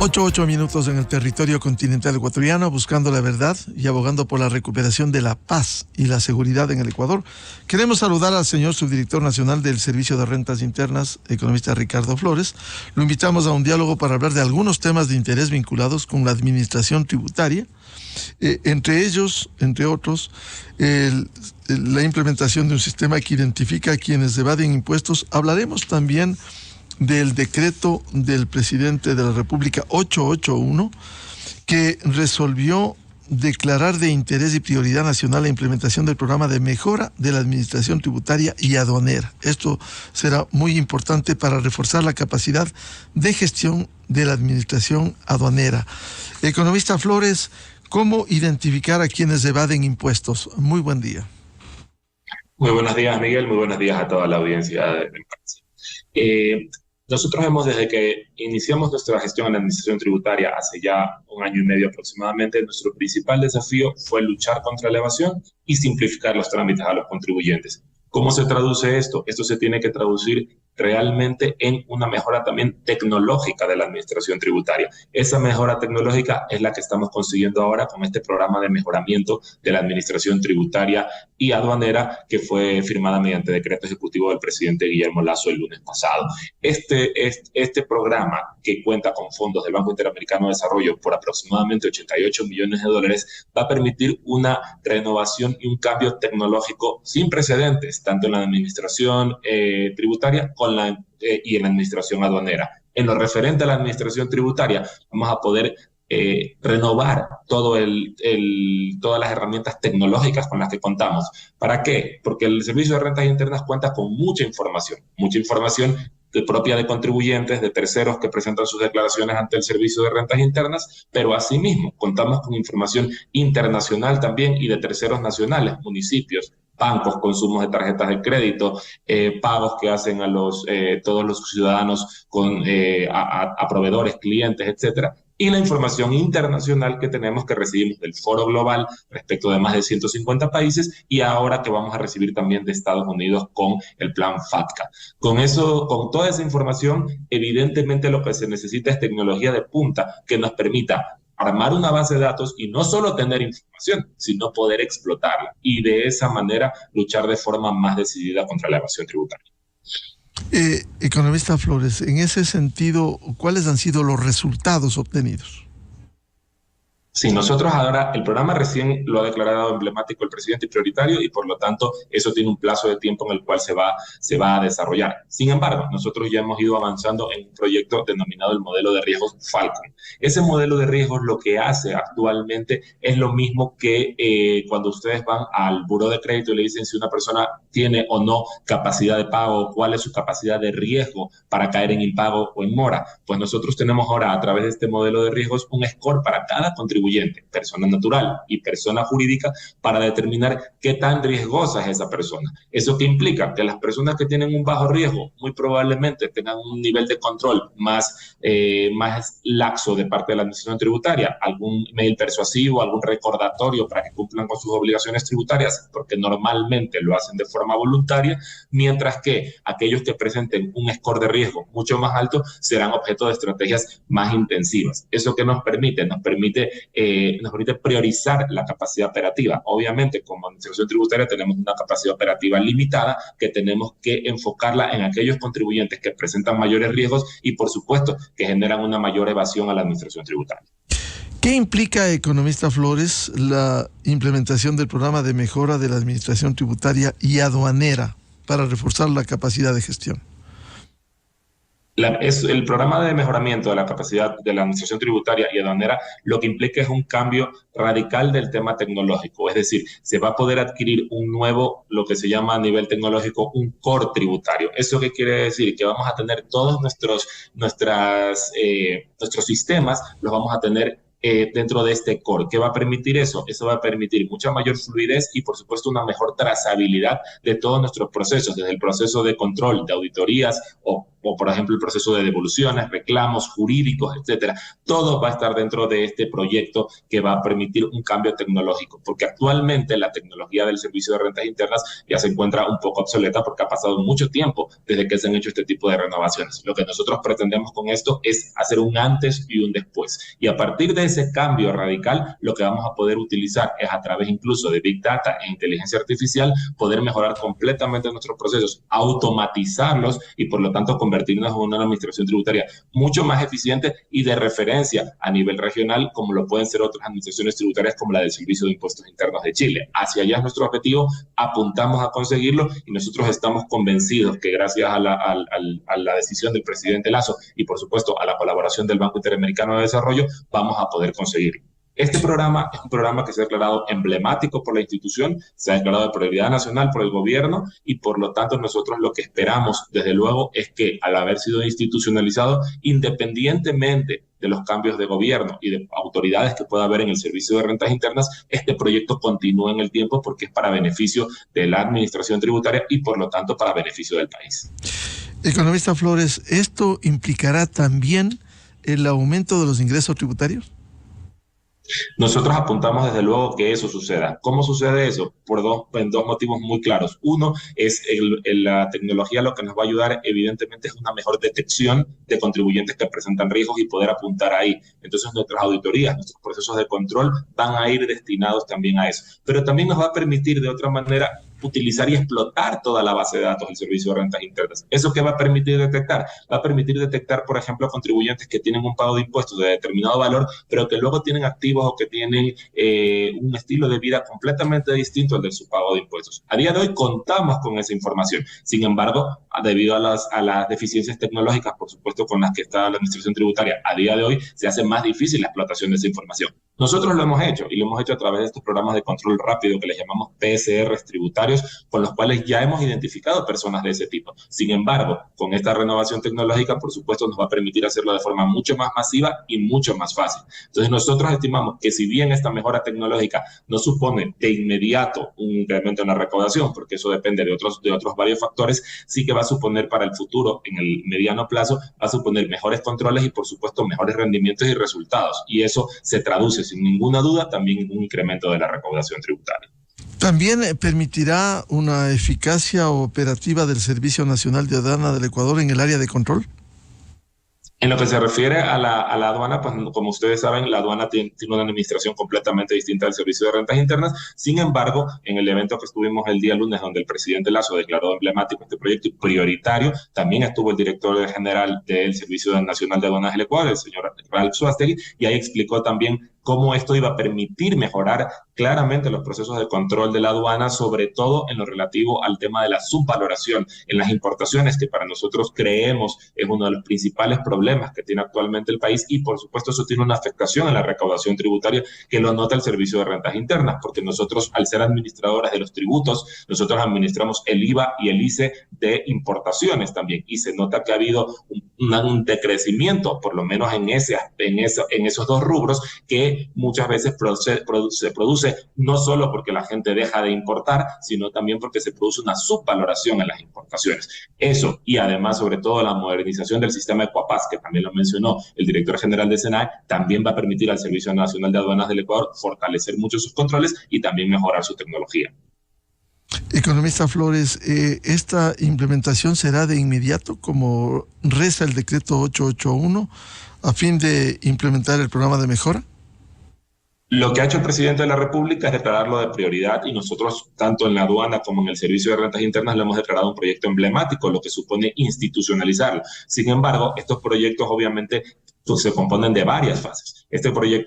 8 minutos en el territorio continental ecuatoriano, buscando la verdad y abogando por la recuperación de la paz y la seguridad en el Ecuador. Queremos saludar al señor subdirector nacional del Servicio de Rentas Internas, economista Ricardo Flores. Lo invitamos a un diálogo para hablar de algunos temas de interés vinculados con la administración tributaria, entre ellos, entre otros, la implementación de un sistema que identifica a quienes evaden impuestos. Hablaremos también del decreto del presidente de la República 881, que resolvió declarar de interés y prioridad nacional la implementación del programa de mejora de la administración tributaria y aduanera. Esto será muy importante para reforzar la capacidad de gestión de la administración aduanera. Economista Flores, ¿cómo identificar a quienes evaden impuestos? Muy buen día. Muy buenos días, Miguel. Muy buenos días a toda la audiencia de Prensa. Nosotros desde que iniciamos nuestra gestión en la administración tributaria hace ya 1 año y medio aproximadamente, nuestro principal desafío fue luchar contra la evasión y simplificar los trámites a los contribuyentes. ¿Cómo se traduce esto? Esto se tiene que traducir realmente en una mejora también tecnológica de la administración tributaria. Esa mejora tecnológica es la que estamos consiguiendo ahora con este programa de mejoramiento de la administración tributaria y aduanera que fue firmada mediante decreto ejecutivo del presidente Guillermo Lasso el lunes pasado. Este programa, que cuenta con fondos del Banco Interamericano de Desarrollo por aproximadamente $88 millones, va a permitir una renovación y un cambio tecnológico sin precedentes, tanto en la administración tributaria y en la administración aduanera. En lo referente a la administración tributaria, vamos a poder renovar todas las herramientas tecnológicas con las que contamos. ¿Para qué? Porque el Servicio de Rentas Internas cuenta con mucha información propia de contribuyentes, de terceros que presentan sus declaraciones ante el Servicio de Rentas Internas, pero asimismo contamos con información internacional también y de terceros nacionales, municipios, bancos, consumos de tarjetas de crédito, pagos que hacen a todos los ciudadanos a proveedores, clientes, etcétera. Y la información internacional que tenemos, que recibimos del Foro Global respecto de más de 150 países y ahora que vamos a recibir también de Estados Unidos con el plan FATCA. Con toda esa información, evidentemente lo que se necesita es tecnología de punta que nos permita armar una base de datos y no solo tener información, sino poder explotarla y de esa manera luchar de forma más decidida contra la evasión tributaria. Economista Flores, en ese sentido, ¿cuáles han sido los resultados obtenidos? Sí, nosotros ahora, el programa recién lo ha declarado emblemático el presidente y prioritario y por lo tanto eso tiene un plazo de tiempo en el cual se va a desarrollar. Sin embargo, nosotros ya hemos ido avanzando en un proyecto denominado el modelo de riesgos Falcon. Ese modelo de riesgos lo que hace actualmente es lo mismo que cuando ustedes van al buró de crédito y le dicen si una persona tiene o no capacidad de pago, cuál es su capacidad de riesgo para caer en impago o en mora. Pues nosotros tenemos ahora a través de este modelo de riesgos un score para cada contribuyente, persona natural y persona jurídica, para determinar qué tan riesgosa es esa persona. ¿Eso qué implica? Que las personas que tienen un bajo riesgo muy probablemente tengan un nivel de control más laxo de parte de la administración tributaria, algún mail persuasivo, algún recordatorio para que cumplan con sus obligaciones tributarias, porque normalmente lo hacen de forma voluntaria, mientras que aquellos que presenten un score de riesgo mucho más alto serán objeto de estrategias más intensivas. ¿Eso qué nos permite? Nos permite priorizar la capacidad operativa. Obviamente, como administración tributaria tenemos una capacidad operativa limitada que tenemos que enfocarla en aquellos contribuyentes que presentan mayores riesgos y, por supuesto, que generan una mayor evasión a la administración tributaria. ¿Qué implica, economista Flores, la implementación del programa de mejora de la administración tributaria y aduanera para reforzar la capacidad de gestión? El programa de mejoramiento de la capacidad de la administración tributaria y aduanera lo que implica es un cambio radical del tema tecnológico, es decir, se va a poder adquirir un nuevo, lo que se llama a nivel tecnológico, un core tributario. ¿Eso qué quiere decir? Que vamos a tener todos nuestros sistemas, los vamos a tener dentro de este core. ¿Qué va a permitir eso? Eso va a permitir mucha mayor fluidez y, por supuesto, una mejor trazabilidad de todos nuestros procesos, desde el proceso de control, de auditorías o o por ejemplo el proceso de devoluciones, reclamos jurídicos, etcétera. Todo va a estar dentro de este proyecto que va a permitir un cambio tecnológico, porque actualmente la tecnología del Servicio de Rentas Internas ya se encuentra un poco obsoleta porque ha pasado mucho tiempo desde que se han hecho este tipo de renovaciones. Lo que nosotros pretendemos con esto es hacer un antes y un después. Y a partir de ese cambio radical, lo que vamos a poder utilizar es a través incluso de Big Data e inteligencia artificial, poder mejorar completamente nuestros procesos, automatizarlos y por lo tanto convertirnos en una administración tributaria mucho más eficiente y de referencia a nivel regional, como lo pueden ser otras administraciones tributarias como la del Servicio de Impuestos Internos de Chile. Hacia allá es nuestro objetivo, apuntamos a conseguirlo y nosotros estamos convencidos que gracias a la decisión del presidente Lasso y por supuesto a la colaboración del Banco Interamericano de Desarrollo, vamos a poder conseguirlo. Este programa es un programa que se ha declarado emblemático por la institución, se ha declarado de prioridad nacional por el gobierno y por lo tanto nosotros lo que esperamos desde luego es que al haber sido institucionalizado, independientemente de los cambios de gobierno y de autoridades que pueda haber en el Servicio de Rentas Internas, este proyecto continúe en el tiempo porque es para beneficio de la administración tributaria y por lo tanto para beneficio del país. Economista Flores, ¿esto implicará también el aumento de los ingresos tributarios? Nosotros apuntamos desde luego que eso suceda. ¿Cómo sucede eso? En dos motivos muy claros. Uno es la tecnología, lo que nos va a ayudar evidentemente es una mejor detección de contribuyentes que presentan riesgos y poder apuntar ahí. Entonces nuestras auditorías, nuestros procesos de control van a ir destinados también a eso. Pero también nos va a permitir de otra manera utilizar y explotar toda la base de datos del Servicio de Rentas Internas. ¿Eso qué va a permitir detectar? Va a permitir detectar, por ejemplo, contribuyentes que tienen un pago de impuestos de determinado valor, pero que luego tienen activos o que tienen un estilo de vida completamente distinto al de su pago de impuestos. A día de hoy contamos con esa información. Sin embargo, debido a las deficiencias tecnológicas, por supuesto, con las que está la administración tributaria, a día de hoy se hace más difícil la explotación de esa información. Nosotros lo hemos hecho y lo hemos hecho a través de estos programas de control rápido que les llamamos PSRs tributarios, con los cuales ya hemos identificado personas de ese tipo. Sin embargo, con esta renovación tecnológica, por supuesto, nos va a permitir hacerlo de forma mucho más masiva y mucho más fácil. Entonces, nosotros estimamos que si bien esta mejora tecnológica no supone de inmediato un incremento en la recaudación, porque eso depende de otros varios factores, sí que va a suponer para el futuro, en el mediano plazo, va a suponer mejores controles y, por supuesto, mejores rendimientos y resultados. Y eso se traduce sin ninguna duda también en un incremento de la recaudación tributaria. ¿También permitirá una eficacia operativa del Servicio Nacional de Aduana del Ecuador en el área de control? En lo que se refiere a la aduana, pues como ustedes saben, la aduana tiene una administración completamente distinta del Servicio de Rentas Internas. Sin embargo, en el evento que estuvimos el día lunes, donde el presidente Lasso declaró emblemático este proyecto y prioritario, también estuvo el director general del Servicio Nacional de Aduanas del Ecuador, el señor Ralph Suástegui, y ahí explicó también cómo esto iba a permitir mejorar claramente los procesos de control de la aduana, sobre todo en lo relativo al tema de la subvaloración en las importaciones, que para nosotros creemos es uno de los principales problemas que tiene actualmente el país y por supuesto eso tiene una afectación en la recaudación tributaria que lo nota el Servicio de Rentas Internas, porque nosotros al ser administradores de los tributos, nosotros administramos el IVA y el ICE de importaciones también y se nota que ha habido un decrecimiento, por lo menos en esos dos rubros, que muchas veces se produce no solo porque la gente deja de importar, sino también porque se produce una subvaloración en las importaciones. Eso, y además, sobre todo, la modernización del sistema Ecuapaz, que también lo mencionó el director general de SENAE, también va a permitir al Servicio Nacional de Aduanas del Ecuador fortalecer mucho sus controles y también mejorar su tecnología. Economista Flores, ¿esta implementación será de inmediato, como reza el decreto 881, a fin de implementar el programa de mejora? Lo que ha hecho el presidente de la República es declararlo de prioridad y nosotros, tanto en la aduana como en el Servicio de Rentas Internas, lo hemos declarado un proyecto emblemático, lo que supone institucionalizarlo. Sin embargo, estos proyectos obviamente se componen de varias fases. Este programa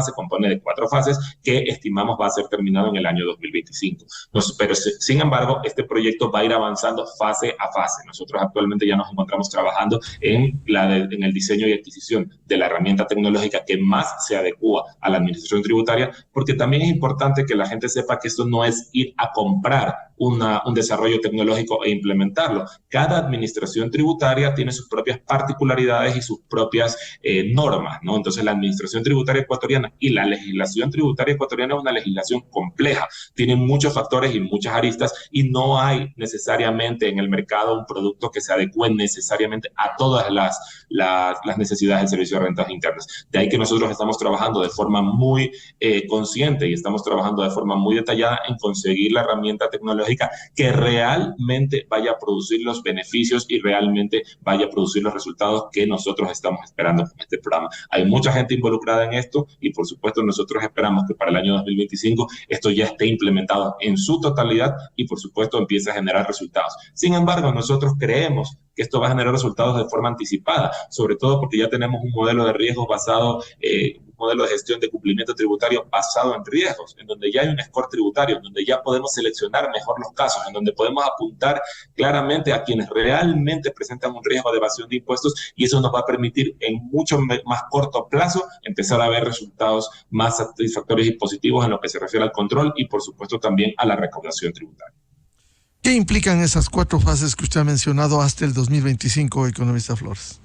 se compone de 4 fases que estimamos va a ser terminado en el año 2025. Pero sin embargo, este proyecto va a ir avanzando fase a fase. Nosotros actualmente ya nos encontramos trabajando en el diseño y adquisición de la herramienta tecnológica que más se adecua a la administración tributaria, porque también es importante que la gente sepa que esto no es ir a comprar un desarrollo tecnológico e implementarlo. Cada administración tributaria tiene sus propias particularidades y sus propias normas, ¿no? Entonces la administración tributaria ecuatoriana y la legislación tributaria ecuatoriana es una legislación compleja, tiene muchos factores y muchas aristas y no hay necesariamente en el mercado un producto que se adecue necesariamente a todas las necesidades del servicio de rentas internas. De ahí que nosotros estamos trabajando de forma muy consciente y estamos trabajando de forma muy detallada en conseguir la herramienta tecnológica que realmente vaya a producir los beneficios y realmente vaya a producir los resultados que nosotros estamos esperando con este programa. Hay mucha gente involucrada en esto y por supuesto nosotros esperamos que para el año 2025 esto ya esté implementado en su totalidad y por supuesto empiece a generar resultados. Sin embargo, nosotros creemos que esto va a generar resultados de forma anticipada, sobre todo porque ya tenemos un modelo de riesgos basado, un modelo de gestión de cumplimiento tributario basado en riesgos, en donde ya hay un score tributario, en donde ya podemos seleccionar mejor los casos, en donde podemos apuntar claramente a quienes realmente presentan un riesgo de evasión de impuestos y eso nos va a permitir en mucho más corto plazo empezar a ver resultados más satisfactorios y positivos en lo que se refiere al control y por supuesto también a la recaudación tributaria. ¿Qué implican esas 4 fases que usted ha mencionado hasta el 2025, economista Flores?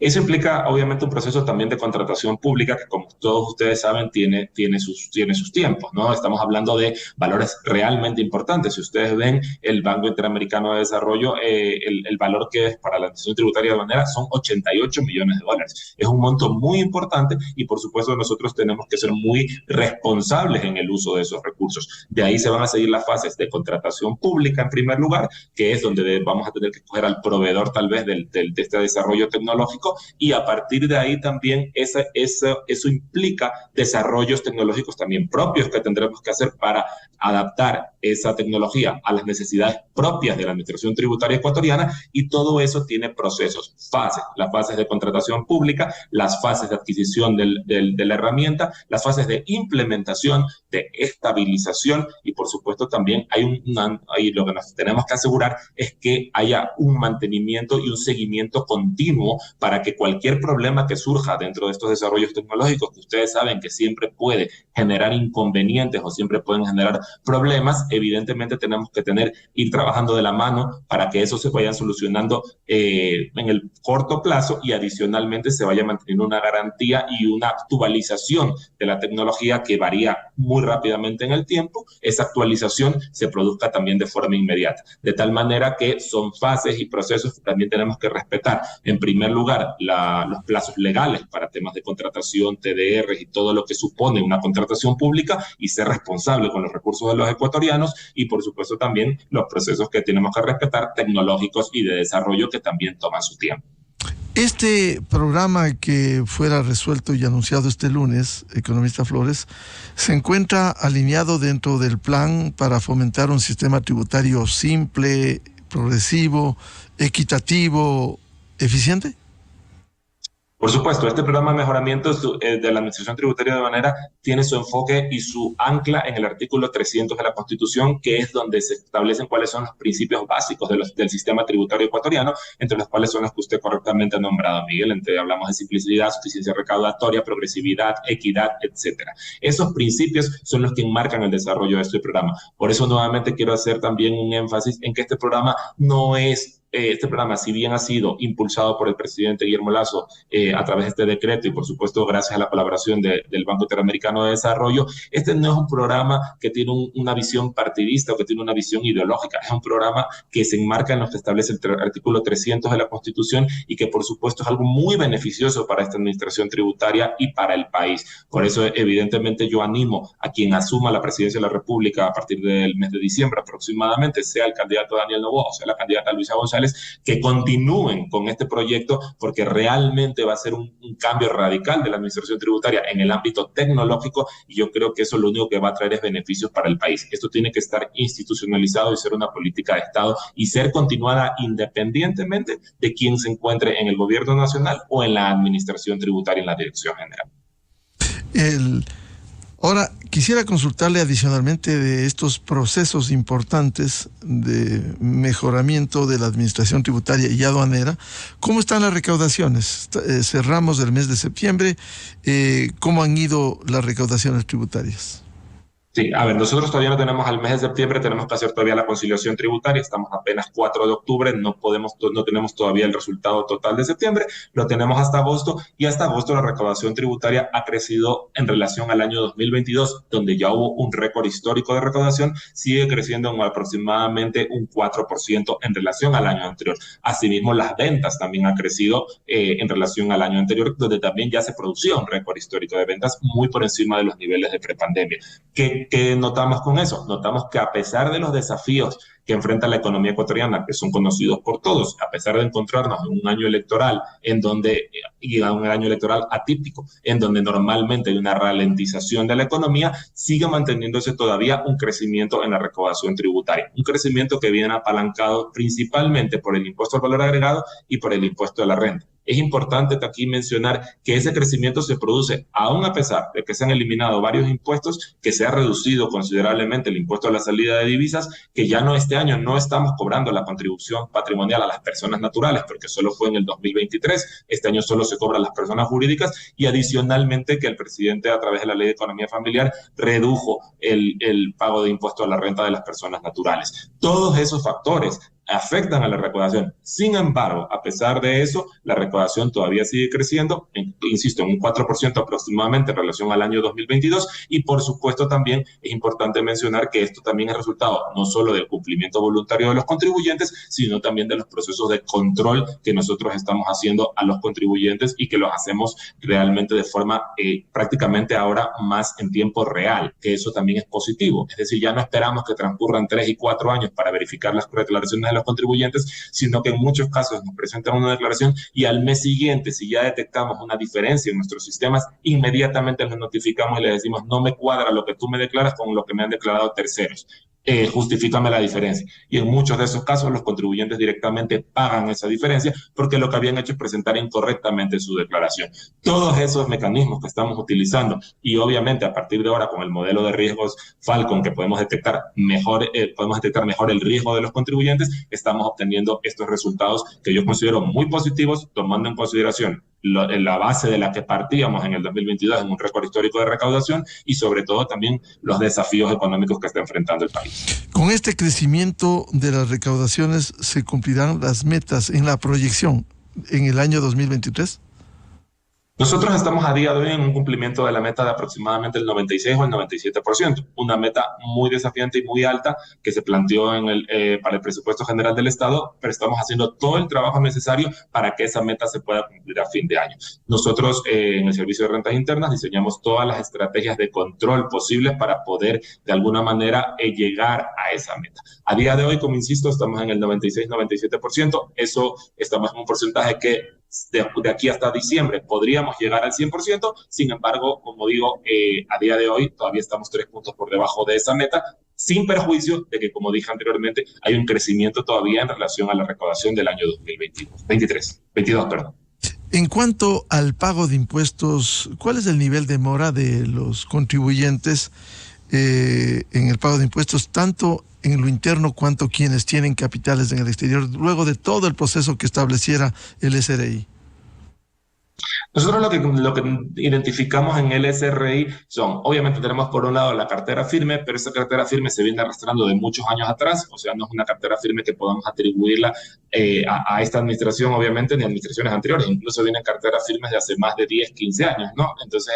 Eso implica obviamente un proceso también de contratación pública que, como todos ustedes saben, tiene sus tiempos, ¿no? Estamos hablando de valores realmente importantes. Si ustedes ven el Banco Interamericano de Desarrollo, el valor que es para la administración tributaria de manera son $88 millones. Es un monto muy importante y por supuesto nosotros tenemos que ser muy responsables en el uso de esos recursos. De ahí se van a seguir las fases de contratación pública en primer lugar, que es donde vamos a tener que escoger al proveedor tal vez de este desarrollo tecnológico y a partir de ahí también eso implica desarrollos tecnológicos también propios que tendremos que hacer para adaptar esa tecnología a las necesidades propias de la administración tributaria ecuatoriana y todo eso tiene procesos, fases, las fases de contratación pública, las fases de adquisición de la herramienta, las fases de implementación, de estabilización y por supuesto también hay lo que nos tenemos que asegurar es que haya un mantenimiento y un seguimiento continuo para que cualquier problema que surja dentro de estos desarrollos tecnológicos, que ustedes saben que siempre puede generar inconvenientes o siempre pueden generar problemas, evidentemente tenemos que ir trabajando de la mano para que eso se vaya solucionando en el corto plazo y adicionalmente se vaya manteniendo una garantía y una actualización de la tecnología que varía muy rápidamente en el tiempo. Esa actualización se produzca también de forma inmediata, de tal manera que son fases y procesos que también tenemos que respetar. En primer lugar, los plazos legales para temas de contratación, TDR y todo lo que supone una contratación pública y ser responsable con los recursos de los ecuatorianos y por supuesto también los procesos que tenemos que respetar tecnológicos y de desarrollo que también toman su tiempo. Este programa que fuera resuelto y anunciado este lunes, economista Flores, se encuentra alineado dentro del plan para fomentar un sistema tributario simple, progresivo, equitativo, eficiente. Por supuesto, este programa de mejoramiento de la Administración Tributaria de Manera tiene su enfoque y su ancla en el artículo 300 de la Constitución, que es donde se establecen cuáles son los principios básicos del sistema tributario ecuatoriano, entre los cuales son los que usted correctamente ha nombrado, Miguel. Hablamos de simplicidad, suficiencia recaudatoria, progresividad, equidad, etcétera. Esos principios son los que enmarcan el desarrollo de este programa. Por eso, nuevamente, quiero hacer también un énfasis en que este programa no es este programa, si bien ha sido impulsado por el presidente Guillermo Lasso a través de este decreto y por supuesto gracias a la colaboración del Banco Interamericano de Desarrollo, este no es un programa que tiene una visión partidista o que tiene una visión ideológica, es un programa que se enmarca en lo que establece el artículo 300 de la Constitución y que por supuesto es algo muy beneficioso para esta administración tributaria y para el país. Por eso evidentemente yo animo a quien asuma la presidencia de la República a partir del mes de diciembre aproximadamente, sea el candidato Daniel Noboa o sea la candidata Luisa González, que continúen con este proyecto porque realmente va a ser un cambio radical de la administración tributaria en el ámbito tecnológico y yo creo que eso lo único que va a traer es beneficios para el país. Esto tiene que estar institucionalizado y ser una política de Estado y ser continuada independientemente de quién se encuentre en el gobierno nacional o en la administración tributaria en la dirección general. Ahora, quisiera consultarle adicionalmente de estos procesos importantes de mejoramiento de la administración tributaria y aduanera. ¿Cómo están las recaudaciones? Cerramos el mes de septiembre. ¿Cómo han ido las recaudaciones tributarias? Sí, a ver, nosotros todavía no tenemos al mes de septiembre, tenemos que hacer todavía la conciliación tributaria, estamos apenas 4 de octubre, no tenemos todavía el resultado total de septiembre, lo tenemos hasta agosto, y hasta agosto la recaudación tributaria ha crecido en relación al año 2022, donde ya hubo un récord histórico de recaudación, sigue creciendo en aproximadamente un 4% en relación al año anterior. Asimismo, las ventas también han crecido en relación al año anterior, donde también ya se producía un récord histórico de ventas muy por encima de los niveles de prepandemia. ¿Qué notamos con eso? Notamos que a pesar de los desafíos que enfrenta la economía ecuatoriana, que son conocidos por todos, a pesar de encontrarnos en un año electoral y a un año electoral atípico, en donde normalmente hay una ralentización de la economía, sigue manteniéndose todavía un crecimiento en la recaudación tributaria, un crecimiento que viene apalancado principalmente por el impuesto al valor agregado y por el impuesto a la renta. Es importante aquí mencionar que ese crecimiento se produce aún a pesar de que se han eliminado varios impuestos, que se ha reducido considerablemente el impuesto a la salida de divisas, que ya no este año no estamos cobrando la contribución patrimonial a las personas naturales, porque solo fue en el 2023, este año solo se cobra a las personas jurídicas, y adicionalmente que el presidente a través de la Ley de Economía Familiar redujo el pago de impuesto a la renta de las personas naturales. Todos esos factores afectan a la recaudación. Sin embargo, a pesar de eso, la recaudación todavía sigue creciendo, insisto, en un 4% aproximadamente en relación al año 2022, y por supuesto también es importante mencionar que esto también es resultado no solo del cumplimiento voluntario de los contribuyentes, sino también de los procesos de control que nosotros estamos haciendo a los contribuyentes y que los hacemos realmente de forma prácticamente ahora más en tiempo real, que eso también es positivo. Es decir, ya no esperamos que transcurran 3 y 4 años para verificar las declaraciones de los contribuyentes, sino que en muchos casos nos presentan una declaración y al mes siguiente, si ya detectamos una diferencia en nuestros sistemas, inmediatamente nos notificamos y le decimos: no me cuadra lo que tú me declaras con lo que me han declarado terceros. Justifícame la diferencia. Y en muchos de esos casos los contribuyentes directamente pagan esa diferencia porque lo que habían hecho es presentar incorrectamente su declaración. Todos esos mecanismos que estamos utilizando, y obviamente a partir de ahora con el modelo de riesgos Falcon, que podemos detectar mejor el riesgo de los contribuyentes, estamos obteniendo estos resultados que yo considero muy positivos, tomando en consideración la base de la que partíamos en el 2022 en un récord histórico de recaudación, y sobre todo también los desafíos económicos que está enfrentando el país. Con este crecimiento de las recaudaciones, ¿se cumplirán las metas en la proyección en el año 2023? Nosotros estamos a día de hoy en un cumplimiento de la meta de aproximadamente el 96 o el 97%, una meta muy desafiante y muy alta que se planteó para el presupuesto general del Estado, pero estamos haciendo todo el trabajo necesario para que esa meta se pueda cumplir a fin de año. Nosotros en el Servicio de Rentas Internas diseñamos todas las estrategias de control posibles para poder de alguna manera llegar a esa meta. A día de hoy, como insisto, estamos en el 96-97%, eso estamos en un porcentaje que de aquí hasta diciembre podríamos llegar al 100%, sin embargo, como digo, a día de hoy todavía estamos 3 puntos por debajo de esa meta, sin perjuicio de que, como dije anteriormente, hay un crecimiento todavía en relación a la recaudación del año 2022. En cuanto al pago de impuestos, ¿cuál es el nivel de mora de los contribuyentes en el pago de impuestos, tanto en lo interno cuanto quienes tienen capitales en el exterior, luego de todo el proceso que estableciera el SRI? Nosotros lo que identificamos en el SRI son, obviamente tenemos por un lado la cartera firme, pero esa cartera firme se viene arrastrando de muchos años atrás, o sea, no es una cartera firme que podamos atribuirla a esta administración, obviamente, ni a administraciones anteriores, incluso vienen carteras firmes de hace más de 10, 15 años, ¿no? Entonces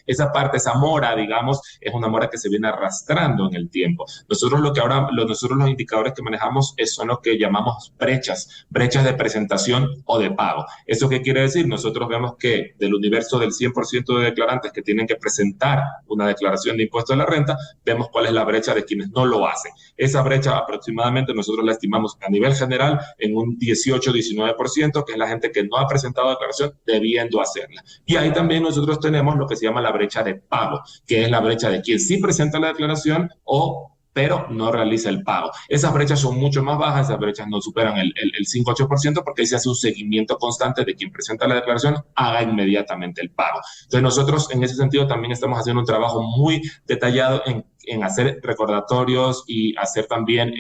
esa parte, esa mora, digamos, es una mora que se viene arrastrando en el tiempo. Nosotros los indicadores que manejamos son lo que llamamos brechas de presentación o de pago. ¿Eso qué quiere decir? Nosotros vemos que del universo del 100% de declarantes que tienen que presentar una declaración de impuesto a la renta, vemos cuál es la brecha de quienes no lo hacen. Esa brecha aproximadamente nosotros la estimamos a nivel general en un 18-19%, que es la gente que no ha presentado declaración debiendo hacerla. Y ahí también nosotros tenemos lo que se llama la brecha de pago, que es la brecha de quien sí presenta la declaración pero no realiza el pago. Esas brechas son mucho más bajas, esas brechas no superan el 5-8%, porque ahí se hace un seguimiento constante de quien presenta la declaración, haga inmediatamente el pago. Entonces nosotros en ese sentido también estamos haciendo un trabajo muy detallado en hacer recordatorios y hacer también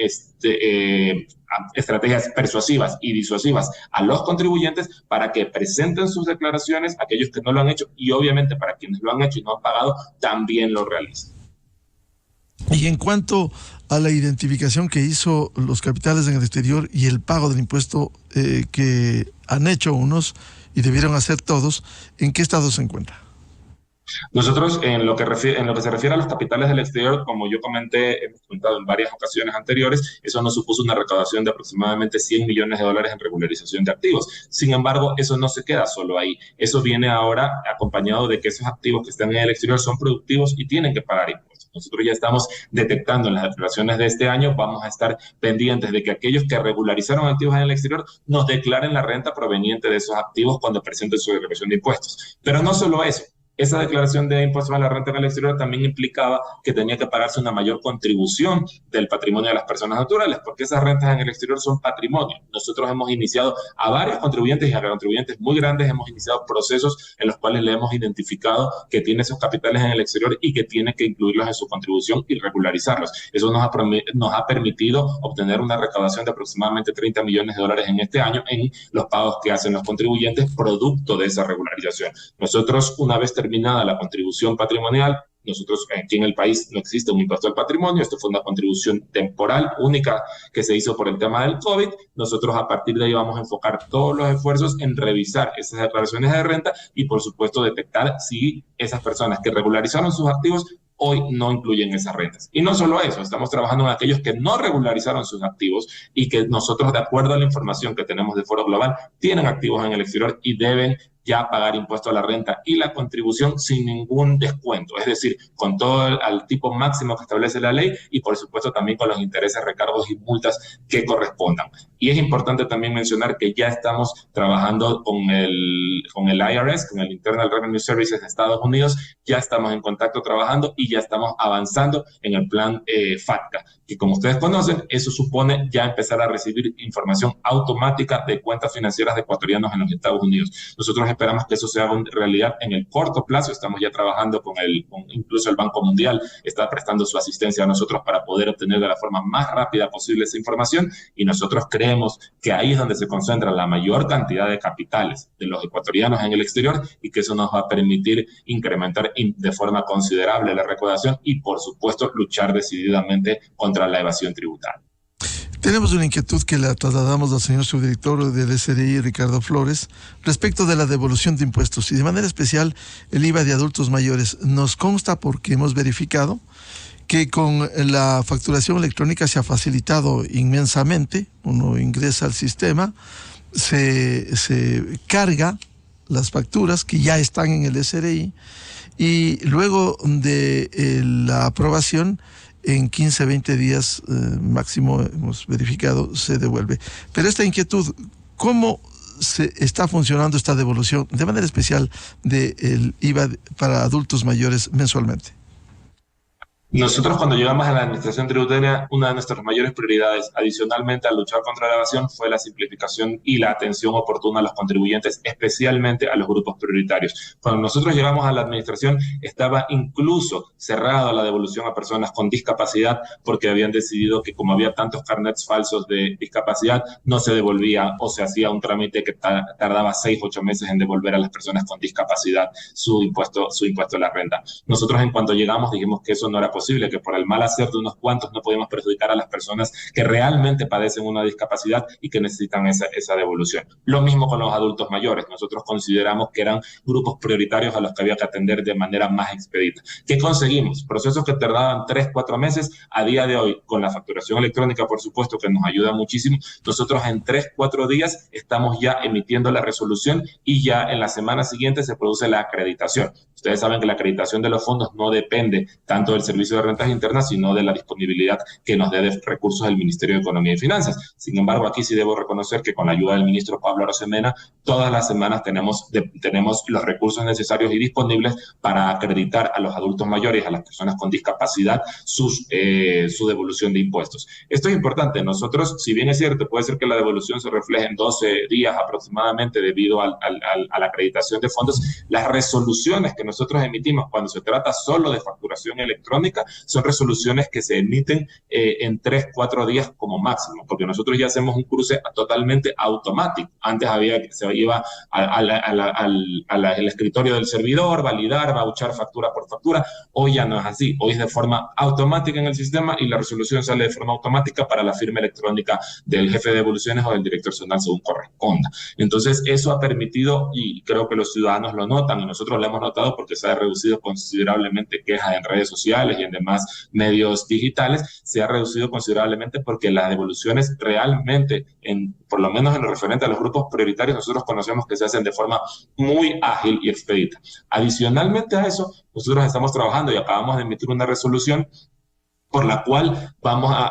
estrategias persuasivas y disuasivas a los contribuyentes para que presenten sus declaraciones, aquellos que no lo han hecho, y obviamente para quienes lo han hecho y no han pagado, también lo realicen. Y en cuanto a la identificación que hizo los capitales en el exterior y el pago del impuesto que han hecho unos y debieron hacer todos, ¿en qué estado se encuentra? Nosotros, en lo que se refiere a los capitales del exterior, como yo comenté, hemos comentado en varias ocasiones anteriores, eso nos supuso una recaudación de aproximadamente $100 millones en regularización de activos. Sin embargo, eso no se queda solo ahí. Eso viene ahora acompañado de que esos activos que están en el exterior son productivos y tienen que pagar impuestos. Nosotros ya estamos detectando en las declaraciones de este año, vamos a estar pendientes de que aquellos que regularizaron activos en el exterior nos declaren la renta proveniente de esos activos cuando presenten su declaración de impuestos. Pero no solo eso. Esa declaración de impuestos a la renta en el exterior también implicaba que tenía que pagarse una mayor contribución del patrimonio de las personas naturales, porque esas rentas en el exterior son patrimonio. Nosotros hemos iniciado a varios contribuyentes y a contribuyentes muy grandes, hemos iniciado procesos en los cuales le hemos identificado que tiene esos capitales en el exterior y que tiene que incluirlos en su contribución y regularizarlos. Eso nos ha permitido obtener una recaudación de aproximadamente $30 millones en este año en los pagos que hacen los contribuyentes producto de esa regularización. Nosotros, una vez terminada la contribución patrimonial, nosotros aquí en el país no existe un impuesto al patrimonio, esto fue una contribución temporal única que se hizo por el tema del COVID. Nosotros a partir de ahí vamos a enfocar todos los esfuerzos en revisar esas declaraciones de renta y por supuesto detectar si esas personas que regularizaron sus activos hoy no incluyen esas rentas. Y no solo eso, estamos trabajando en aquellos que no regularizaron sus activos y que nosotros, de acuerdo a la información que tenemos de Foro Global, tienen activos en el exterior y deben ya pagar impuesto a la renta y la contribución sin ningún descuento, es decir, con todo al tipo máximo que establece la ley y por supuesto también con los intereses, recargos y multas que correspondan. Y es importante también mencionar que ya estamos trabajando con el IRS, con el Internal Revenue Service de Estados Unidos, ya estamos en contacto trabajando y ya estamos avanzando en el plan FATCA, que como ustedes conocen, eso supone ya empezar a recibir información automática de cuentas financieras de ecuatorianos en los Estados Unidos. Nosotros esperamos que eso sea una realidad en el corto plazo. Estamos ya trabajando con incluso el Banco Mundial está prestando su asistencia a nosotros para poder obtener de la forma más rápida posible esa información y nosotros creemos que ahí es donde se concentra la mayor cantidad de capitales de los ecuatorianos en el exterior y que eso nos va a permitir incrementar de forma considerable la recaudación y por supuesto luchar decididamente contra la evasión tributaria. Tenemos una inquietud que la trasladamos al señor subdirector del SRI, Ricardo Flores, respecto de la devolución de impuestos y de manera especial el IVA de adultos mayores. Nos consta porque hemos verificado que con la facturación electrónica se ha facilitado inmensamente. Uno ingresa al sistema, se carga las facturas que ya están en el SRI y luego de la aprobación en 15, 20 días máximo, hemos verificado, se devuelve. Pero esta inquietud, ¿cómo se está funcionando esta devolución de manera especial del IVA para adultos mayores mensualmente? Nosotros cuando llegamos a la administración tributaria, una de nuestras mayores prioridades, adicionalmente a luchar contra la evasión, fue la simplificación y la atención oportuna a los contribuyentes, especialmente a los grupos prioritarios. Cuando nosotros llegamos a la administración, estaba incluso cerrada la devolución a personas con discapacidad porque habían decidido que como había tantos carnets falsos de discapacidad, no se devolvía o se hacía un trámite que tardaba 6, 8 meses en devolver a las personas con discapacidad su impuesto a la renta. Nosotros en cuanto llegamos dijimos que eso no era posible, que por el mal hacer de unos cuantos no podíamos perjudicar a las personas que realmente padecen una discapacidad y que necesitan esa devolución. Lo mismo con los adultos mayores. Nosotros consideramos que eran grupos prioritarios a los que había que atender de manera más expedita. ¿Qué conseguimos? Procesos que tardaban 3, 4 meses. A día de hoy, con la facturación electrónica, por supuesto, que nos ayuda muchísimo, nosotros en 3, 4 días estamos ya emitiendo la resolución y ya en la semana siguiente se produce la acreditación. Ustedes saben que la acreditación de los fondos no depende tanto del Servicio de Rentas Internas, sino de la disponibilidad que nos dé de recursos del Ministerio de Economía y Finanzas. Sin embargo, aquí sí debo reconocer que con la ayuda del ministro Pablo Arosemena, todas las semanas tenemos los recursos necesarios y disponibles para acreditar a los adultos mayores, a las personas con discapacidad, su devolución de impuestos. Esto es importante. Nosotros, si bien es cierto, puede ser que la devolución se refleje en 12 días aproximadamente debido a la acreditación de fondos, las resoluciones que nosotros emitimos cuando se trata solo de facturación electrónica electrónica son resoluciones que se emiten en 3-4 días como máximo, porque nosotros ya hacemos un cruce totalmente automático. Antes se iba al escritorio del servidor, validar, vouchar factura por factura. Hoy ya no es así. Hoy es de forma automática en el sistema y la resolución sale de forma automática para la firma electrónica del jefe de devoluciones o del director zonal según corresponda. Entonces, eso ha permitido, y creo que los ciudadanos lo notan, y nosotros lo hemos notado porque se ha reducido considerablemente quejas en redes sociales y en demás medios digitales, se ha reducido considerablemente porque las devoluciones realmente, por lo menos en lo referente a los grupos prioritarios, nosotros conocemos que se hacen de forma muy ágil y expedita. Adicionalmente a eso, nosotros estamos trabajando y acabamos de emitir una resolución por la cual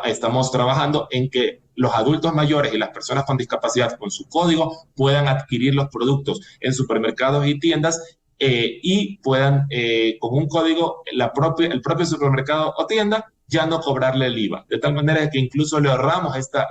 estamos trabajando en que los adultos mayores y las personas con discapacidad con su código puedan adquirir los productos en supermercados y tiendas y puedan, con un código, el propio supermercado o tienda ya no cobrarle el IVA, de tal manera que incluso le ahorramos esta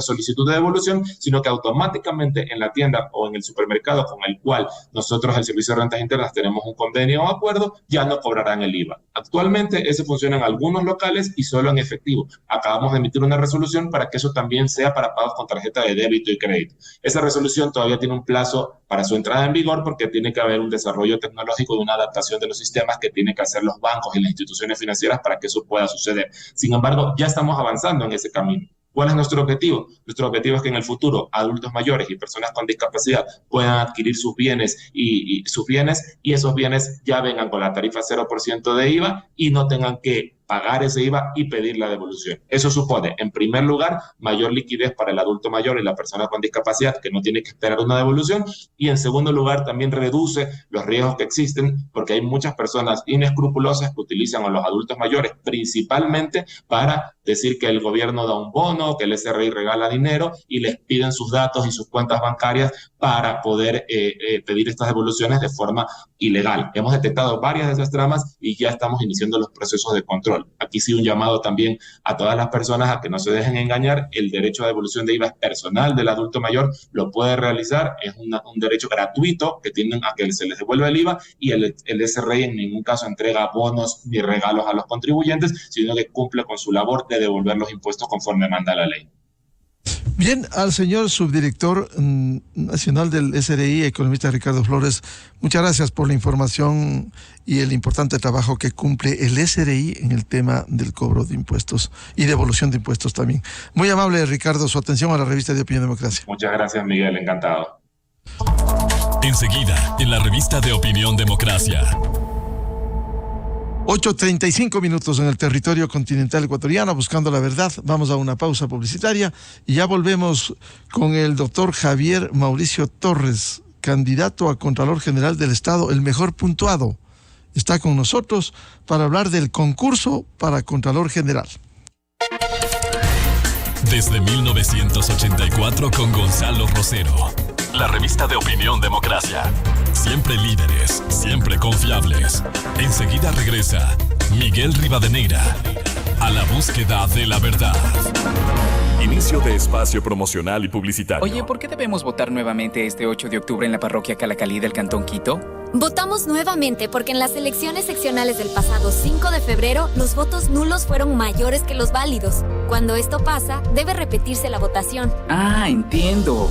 solicitud de devolución, sino que automáticamente en la tienda o en el supermercado con el cual nosotros, el Servicio de Rentas Internas, tenemos un convenio o acuerdo, ya no cobrarán el IVA. Actualmente ese funciona en algunos locales y solo en efectivo. Acabamos de emitir una resolución para que eso también sea para pagos con tarjeta de débito y crédito. Esa resolución todavía tiene un plazo para su entrada en vigor porque tiene que haber un desarrollo tecnológico y una adaptación de los sistemas que tienen que hacer los bancos y las instituciones financieras para que eso pueda suceder. Sin embargo, ya estamos avanzando en ese camino. ¿Cuál es nuestro objetivo? Nuestro objetivo es que en el futuro adultos mayores y personas con discapacidad puedan adquirir sus bienes y esos bienes ya vengan con la tarifa 0% de IVA y no tengan que pagar ese IVA y pedir la devolución. Eso supone, en primer lugar, mayor liquidez para el adulto mayor y la persona con discapacidad que no tiene que esperar una devolución, y en segundo lugar también reduce los riesgos que existen porque hay muchas personas inescrupulosas que utilizan a los adultos mayores principalmente para decir que el gobierno da un bono, que el SRI regala dinero y les piden sus datos y sus cuentas bancarias para poder pedir estas devoluciones de forma ilegal. Hemos detectado varias de esas tramas y ya estamos iniciando los procesos de control. Aquí sí un llamado también a todas las personas a que no se dejen engañar. El derecho a devolución de IVA es personal del adulto mayor, lo puede realizar, es un derecho gratuito que tienen a que se les devuelva el IVA, y el SRI en ningún caso entrega bonos ni regalos a los contribuyentes, sino que cumple con su labor de devolver los impuestos conforme manda la ley. Bien, al señor subdirector nacional del SRI, economista Ricardo Flores, muchas gracias por la información y el importante trabajo que cumple el SRI en el tema del cobro de impuestos y devolución de impuestos también. Muy amable, Ricardo, su atención a la revista de Opinión Democracia. Muchas gracias, Miguel, encantado. Enseguida, en la revista de Opinión Democracia. 8:35 minutos en el territorio continental ecuatoriano, buscando la verdad. Vamos a una pausa publicitaria y ya volvemos con el doctor Javier Mauricio Torres, candidato a Contralor General del Estado, el mejor puntuado. Está con nosotros para hablar del concurso para Contralor General. Desde 1984 con Gonzalo Rosero. La revista de Opinión Democracia. Siempre líderes, siempre confiables. Enseguida regresa Miguel Rivadeneira a la búsqueda de la verdad. Inicio de espacio promocional y publicitario. Oye, ¿por qué debemos votar nuevamente este 8 de octubre en la parroquia Calacalí del Cantón Quito? Votamos nuevamente porque en las elecciones seccionales del pasado 5 de febrero los votos nulos fueron mayores que los válidos. Cuando esto pasa, debe repetirse la votación. Ah, entiendo.